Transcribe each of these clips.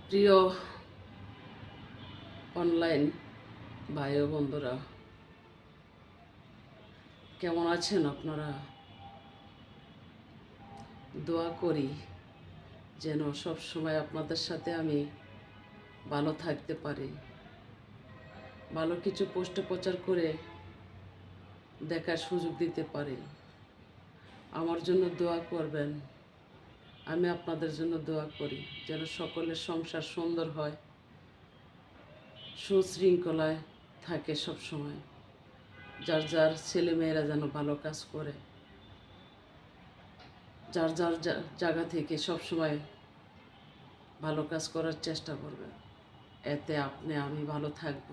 প্রিয় অনলাইন ভাই ও বন্ধুরা, কেমন আছেন আপনারা? দোয়া করি যেন সব সময় আপনাদের সাথে আমি ভালো থাকতে পারি, ভালো কিছু পোস্ট প্রচার করে দেখার সুযোগ দিতে পারি। আমার জন্য দোয়া করবেন, আমি আপনাদের জন্য দোয়া করি যেন সকলের সংসার সুন্দর হয়, সুশৃঙ্খলায় থাকে সব সময়। যার যার ছেলেমেয়েরা যেন ভালো কাজ করে, যার যার জায়গা থেকে সবসময় ভালো কাজ করার চেষ্টা করবে। এতে আমি ভালো থাকব।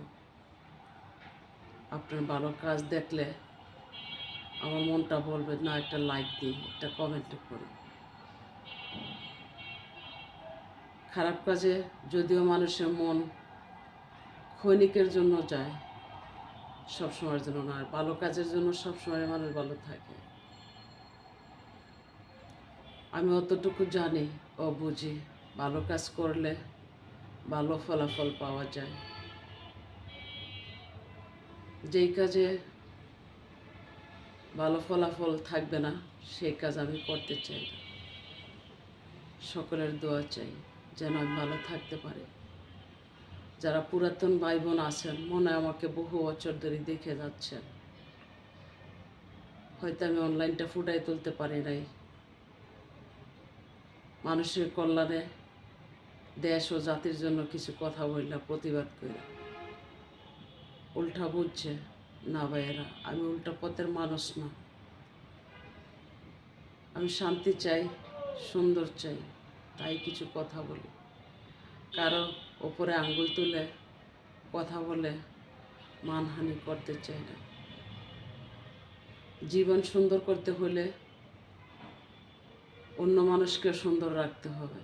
আপনার ভালো কাজ দেখলে আমার মনটা বলবে না, একটা লাইক দিই, একটা কমেন্ট করি। খারাপ কাজে যদিও মানুষের মন ক্ষণিকের জন্য যায়, সবসময়ের জন্য নয়। ভালো কাজের জন্য সবসময় মানুষ ভালো থাকে। আমি অতটুকু জানি ও বুঝি, ভালো কাজ করলে ভালো ফলাফল পাওয়া যায়। যেই কাজে ভালো ফলাফল থাকবে না সেই কাজ আমি করতে চাই না। সকলের দোয়া চাই যেন আমি ভালো থাকতে পারি। যারা পুরাতন ভাই বোন আছেন, মনে হয় আমাকে বহু বছর ধরে দেখে যাচ্ছেন, হয়তো আমি অনলাইনটা ফুটাই তুলতে পারি নাই। মানুষের কল্যাণে দেশ ও জাতির জন্য কিছু কথা বললাম, প্রতিবাদ করে উল্টা বুঝছে না ভাইয়েরা। আমি উল্টা পথের মানুষ না। আমি শান্তি চাই, সুন্দর চাই, তাই কিছু কথা বলি। কারো ওপরে আঙ্গুল তুলে কথা বলে মানহানি করতে চাই না। জীবন সুন্দর করতে হলে অন্য মানুষকে সুন্দর রাখতে হবে।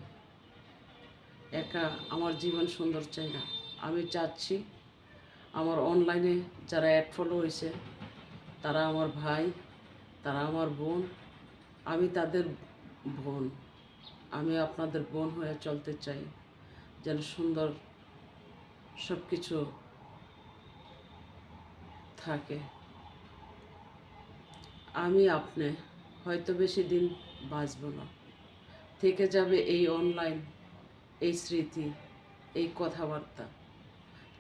একা আমার জীবন সুন্দর চাই না। আমি চাচ্ছি আমার অনলাইনে যারা অ্যাড ফলো হয়েছে তারা আমার ভাই, তারা আমার বোন, আমি তাদের বোন। আমি আপনাদের বোন হয়ে চলতে চাই, যেন সুন্দর সব কিছু থাকে। আপনি হয়তো বেশি দিন বাঁচব না, থেকে যাবে এই অনলাইন, এই স্মৃতি, এই কথাবার্তা।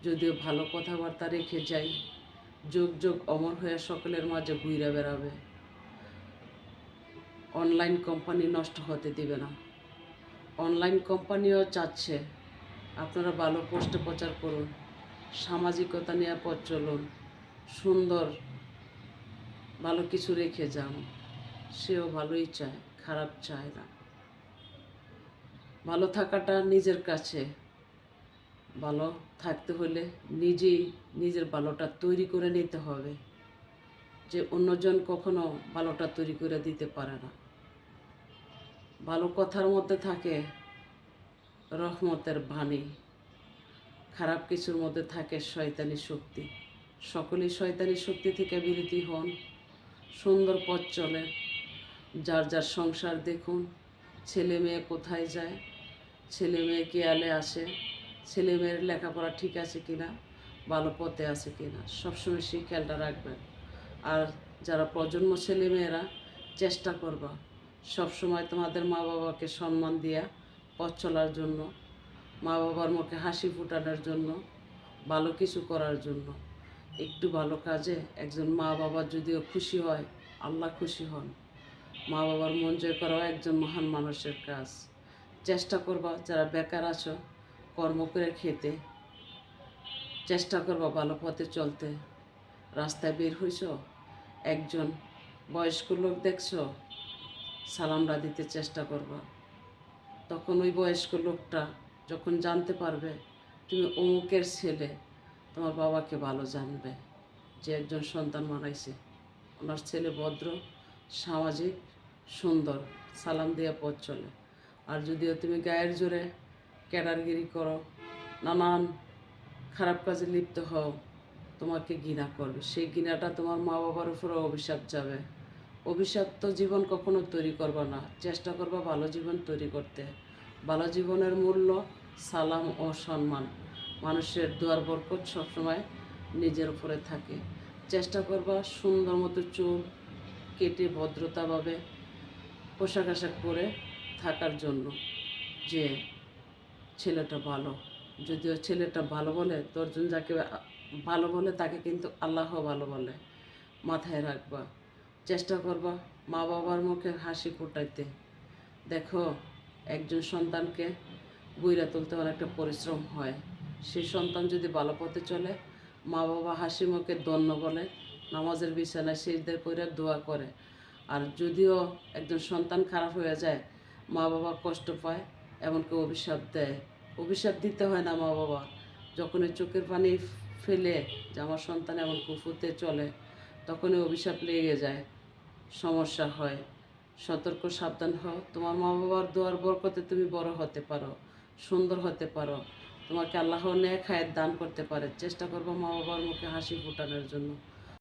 যদিও ভালো কথাবার্তা রেখে যাই, যুগ যুগ অমর হয়ে সকলের মাঝে ঘুরে বেড়াবে। অনলাইন কোম্পানি নষ্ট হতে দিবে না। অনলাইন কোম্পানিও চাচ্ছে আপনারা ভালো পোস্ট প্রচার করুন, সামাজিকতা নিয়ে পথ চলুন, সুন্দর ভালো কিছু রেখে যান। সেও ভালোই চায়, খারাপ চায় না। ভালো থাকাটা নিজের কাছে। ভালো থাকতে হলে নিজেই নিজের ভালোটা তৈরি করে নিতে হবে, যে অন্যজন কখনো ভালোটা তৈরি করে দিতে পারে না। ভালো কথার মধ্যে থাকে রহমতের বাণী, খারাপ কিছুর মধ্যে থাকে শয়তানি শক্তি। সকলেই শয়তানি শক্তি থেকে বিরত হন, সুন্দর পথ চলে। যার যার সংসার দেখুন, ছেলে মেয়ে কোথায় যায়, ছেলে মেয়ে কেয়ালে আসে, ছেলে মেয়ের লেখাপড়া ঠিক আছে কিনা, ভালো পথে আছে কিনা, সবসময় সেই খেয়ালটা রাখবেন। আর যারা প্রজন্ম ছেলে মেয়েরা, চেষ্টা করবা সবসময় তোমাদের মা বাবাকে সম্মান দিয়া পথ চলার জন্য, মা বাবার মুখে হাসি ফোটানোর জন্য, ভালো কিছু করার জন্য। একটু ভালো কাজে একজন মা বাবা যদিও খুশি হয়, আল্লাহ খুশি হন। মা বাবার মন জয় করাও একজন মহান মানুষের কাজ। চেষ্টা করবা যারা বেকার আছো, কর্ম করে খেতে চেষ্টা করবা, ভালো পথে চলতে। রাস্তায় বের হইছ, একজন বয়স্ক লোক দেখছো, সালামটা দিতে চেষ্টা করবা। তখন ওই বয়স্ক লোকটা যখন জানতে পারবে তুমি অমুকের ছেলে, তোমার বাবাকে ভালো জানবে যে একজন সন্তান মারাইছে, ওনার ছেলে ভদ্র, সামাজিক, সুন্দর, সালাম দিয়ে পথ চলে। আর যদিও তুমি গায়ের জোরে ক্যাডারগিরি করো, নানান খারাপ কাজে লিপ্ত হও, তোমাকে ঘৃণা করবে। সেই ঘৃণাটা তোমার মা বাবার উপরে অভিশাপ যাবে। অভিশপ্ত জীবন কখনো তৈরি করবা না, চেষ্টা করবা ভালো জীবন তৈরি করতে। ভালো জীবনের মূল্য সালাম ও সম্মান। মানুষের দোয়ার বরকত সবসময় নিজের উপরে থাকে। চেষ্টা করবা সুন্দর মতো চুল কেটে ভদ্রতাভাবে পোশাক আশাক পরে থাকার জন্য, যে ছেলেটা ভালো। যদিও ছেলেটা ভালো বলে, দশজন যাকে ভালো বলে তাকে কিন্তু আল্লাহ ভালো বলে, মাথায় রাখবা। চেষ্টা করবা মা বাবার মুখে হাসি ফুটাইতে। দেখো, একজন সন্তানকে গইড়া তুলতে অনেকটা পরিশ্রম হয়। সেই সন্তান যদি ভালো পথে চলে, মা বাবা হাসি মুখে ধন্য বলে, নামাজের বিছানায় সিজদা করে দোয়া করে। আর যদিও একজন সন্তান খারাপ হয়ে যায়, মা বাবা কষ্ট পায়, এমনকি অভিশাপ দেয়। অভিশাপ দিতে হয় না মা বাবা, যখনই চোখের পানি ফেলে যে আমার সন্তান এমন কুফুতে চলে, তখনই অভিশাপ লেগে যায়, সমস্যা হয়। সতর্ক সাবধান হও। তোমার মা বাবার দোয়ার বরকতে তুমি বড় হতে পারো, সুন্দর হতে পারো। তোমাকে আল্লাহ নেক হায়াত দান করতে পারে। চেষ্টা করবো মা বাবার মুখে হাসি ফোটানোর জন্য।